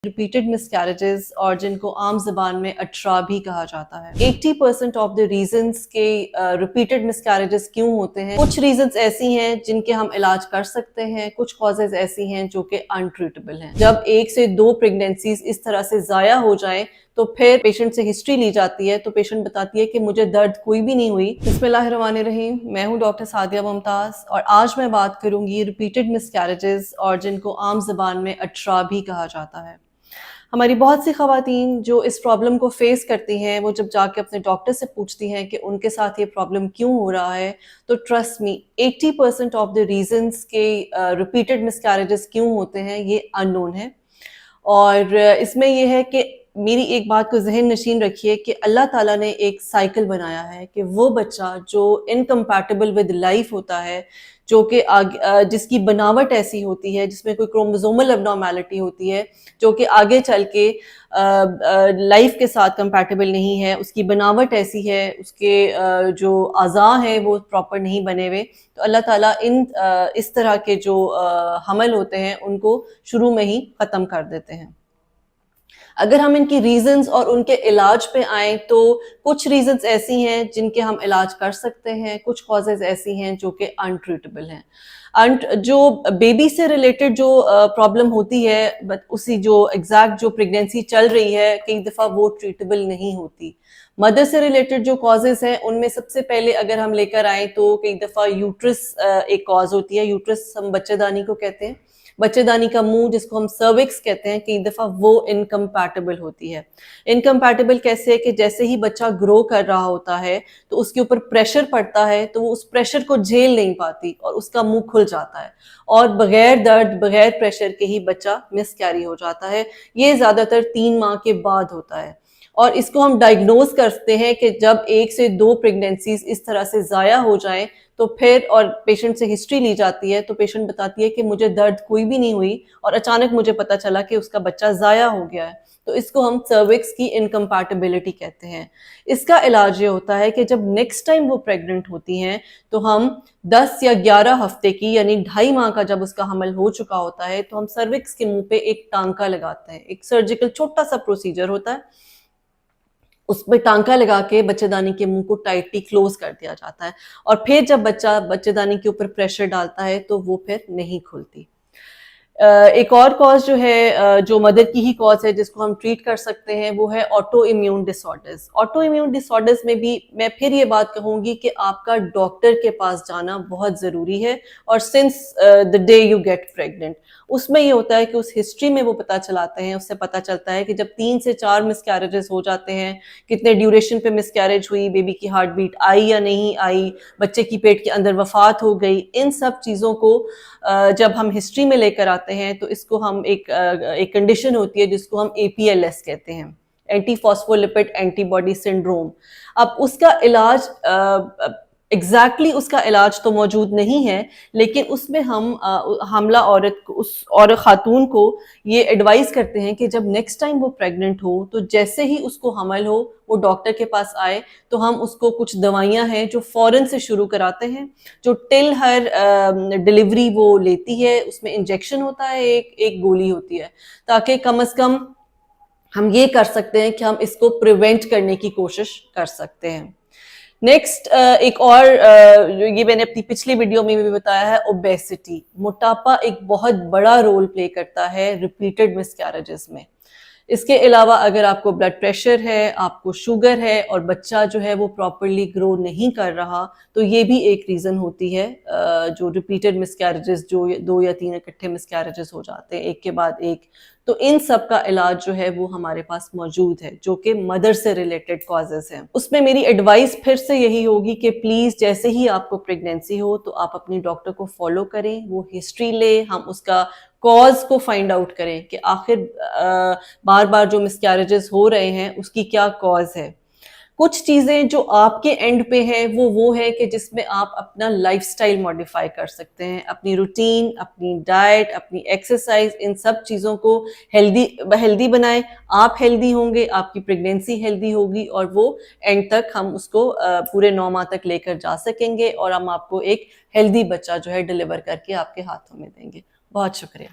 Repeated miscarriages और जिनको आम जबान में अट्रा भी कहा जाता है। 80% ऑफ द रीजंस के रिपीटेड मिसकैरेजेस क्यों होते हैं? कुछ रीजंस ऐसी हैं जिनके हम इलाज कर सकते हैं, कुछ कॉजेज ऐसी हैं जो कि अनट्रीटेबल हैं। जब 1 से 2 प्रेगनेंसीज इस तरह से जाया हो जाएं तो फिर पेशेंट से हिस्ट्री ली जाती है तो पेशेंट बताती है कि मुझे दर्द कोई भी नहीं हुई। बिस्मिल्लाहिर्रहमानिर्रहीम, मैं हूं डॉक्टर सादिया मुमताज और आज मैं बात करूंगी रिपीटेड मिसकैरेजेस और जिनको आम जबान में अट्रा भी कहा जाता है। हमारी बहुत सी ख़वातीन जो इस प्रॉब्लम को फेस करती हैं, वो जब जाके अपने डॉक्टर से पूछती हैं कि उनके साथ ये प्रॉब्लम क्यों हो रहा है, तो trust me 80% of the reasons के रिपीटेड मिसकैरेजेस क्यों होते हैं ये अननोन है। और इसमें ये है कि मेरी एक बात को जहन नशीन रखिए कि अल्लाह ताला ने एक साइकिल बनाया है कि वो बच्चा जो इनकम्पैटिबल विद लाइफ होता है, जो कि जिसकी बनावट ऐसी होती है, जिसमें कोई क्रोमोसोमल एबनॉर्मेलिटी होती है, जो कि आगे चल के लाइफ के साथ कंपैटिबल नहीं है, उसकी बनावट ऐसी है, उसके जो अज़ा हैं वो प्रॉपर नहीं बने हुए, तो अल्लाह ताला इस तरह के जो हमल होते हैं उनको शुरू में ही ख़त्म कर देते हैं। अगर हम इनकी रीजंस और उनके इलाज पे आए तो कुछ रीजंस ऐसी हैं जिनके हम इलाज कर सकते हैं, कुछ कॉजेज ऐसी हैं जो कि अनट्रीटेबल हैं। जो बेबी से रिलेटेड जो प्रॉब्लम होती है, बट उसी जो एग्जैक्ट जो प्रेगनेंसी चल रही है, कई दफ़ा वो ट्रीटेबल नहीं होती। मदर से रिलेटेड जो कॉजेज हैं उनमें सबसे पहले अगर हम लेकर आए तो कई दफ़ा यूट्रस एक कॉज होती है। यूट्रस हम बच्चेदानी को कहते हैं, बच्चेदानी का मुंह जिसको हम सर्विक्स कहते हैं, कई दफ़ा वो इनकम्पैटिबल होती है। इनकम्पैटिबल कैसे है कि जैसे ही बच्चा ग्रो कर रहा होता है तो उसके ऊपर प्रेशर पड़ता है तो वो उस प्रेशर को झेल नहीं पाती और उसका मुंह खुल जाता है और बगैर दर्द बगैर प्रेशर के ही बच्चा मिसकैरी हो जाता है। ये ज़्यादातर 3 माह के बाद होता है और इसको हम डायग्नोज करते हैं कि जब 1 से 2 प्रेगनेंसीज इस तरह से ज़ाया हो जाएं तो फिर और पेशेंट से हिस्ट्री ली जाती है तो पेशेंट बताती है कि मुझे दर्द कोई भी नहीं हुई और अचानक मुझे पता चला कि उसका बच्चा ज़ाया हो गया है। तो इसको हम सर्विक्स की इनकम्पैटिबिलिटी कहते हैं। इसका इलाज ये होता है कि जब नेक्स्ट टाइम वो प्रेग्नेंट होती हैं तो हम 10 या 11 हफ्ते की यानी 2.5 माह का जब उसका हमल हो चुका होता है तो हम सर्विक्स के मुंह पे एक टांका लगाते हैं। एक सर्जिकल छोटा सा प्रोसीजर होता है, उसमें टांका लगा के बच्चेदानी के मुंह को टाइटली क्लोज कर दिया जाता है और फिर जब बच्चा बच्चेदानी के ऊपर प्रेशर डालता है तो वो फिर नहीं खुलती। एक और कॉज जो है, जो मदर की ही कॉज है जिसको हम ट्रीट कर सकते हैं, वो है auto immune disorders. Auto immune disorders में भी मैं फिर ये बात कहूंगी कि आपका डॉक्टर के पास जाना बहुत ज़रूरी है और since the day you get pregnant उसमें ये होता है कि उस हिस्ट्री में वो पता चलाते हैं, उससे पता चलता है कि जब 3 से 4 मिसकैरेजेस हो जाते हैं, कितने ड्यूरेशन पे मिसकैरेज हुई, बेबी की हार्ट बीट आई या नहीं आई, बच्चे की पेट के अंदर वफात हो गई, इन सब चीज़ों को जब हम हिस्ट्री में लेकर आते हैं तो इसको हम एक कंडीशन होती है जिसको हम APLS कहते हैं, एंटी फॉस्फोलिपिड एंटीबॉडी सिंड्रोम। अब उसका इलाज एग्जैक्टली उसका इलाज तो मौजूद नहीं है, लेकिन उसमें हम हमला औरत को, उस और खातून को ये एडवाइस करते हैं कि जब नेक्स्ट टाइम वो प्रेग्नेंट हो तो जैसे ही उसको हमल हो वो डॉक्टर के पास आए तो हम उसको कुछ दवाइयां हैं जो फौरन से शुरू कराते हैं, जो टिल हर डिलीवरी वो लेती है। उसमें इंजेक्शन होता है, एक गोली होती है, ताकि कम से कम हम ये कर सकते हैं कि हम इसको प्रिवेंट करने की कोशिश कर सकते हैं। नेक्स्ट एक और ये मैंने अपनी पिछली वीडियो में भी बताया है, ओबेसिटी, मोटापा एक बहुत बड़ा रोल प्ले करता है रिपीटेड मिसकैरेजेस में। इसके अलावा अगर आपको ब्लड प्रेशर है, आपको शुगर है और बच्चा जो है वो प्रॉपरली ग्रो नहीं कर रहा तो ये भी एक रीज़न होती है जो रिपीटेड मिसकैरेजेस, जो 2 या 3 इकट्ठे मिसकैरेजेस हो जाते हैं एक के बाद एक। तो इन सब का इलाज जो है वो हमारे पास मौजूद है, जो कि मदर से रिलेटेड कॉजेज हैं। उसमें मेरी एडवाइस फिर से यही होगी कि प्लीज़ जैसे ही आपको प्रेगनेंसी हो तो आप अपनी डॉक्टर को फॉलो करें, वो हिस्ट्री ले, हम उसका कॉज को फाइंड आउट करें कि आखिर बार बार जो मिसकैरेजेस हो रहे हैं उसकी क्या कॉज है। कुछ चीज़ें जो आपके एंड पे हैं वो है कि जिसमें आप अपना लाइफस्टाइल मॉडिफाई कर सकते हैं, अपनी रूटीन, अपनी डाइट, अपनी एक्सरसाइज, इन सब चीज़ों को हेल्दी बनाएं। आप हेल्दी होंगे, आपकी प्रेगनेंसी हेल्दी होगी और वो एंड तक हम उसको पूरे 9 माह तक लेकर जा सकेंगे और हम आपको एक हेल्दी बच्चा जो है डिलीवर करके आपके हाथों में देंगे। बहुत शुक्रिया।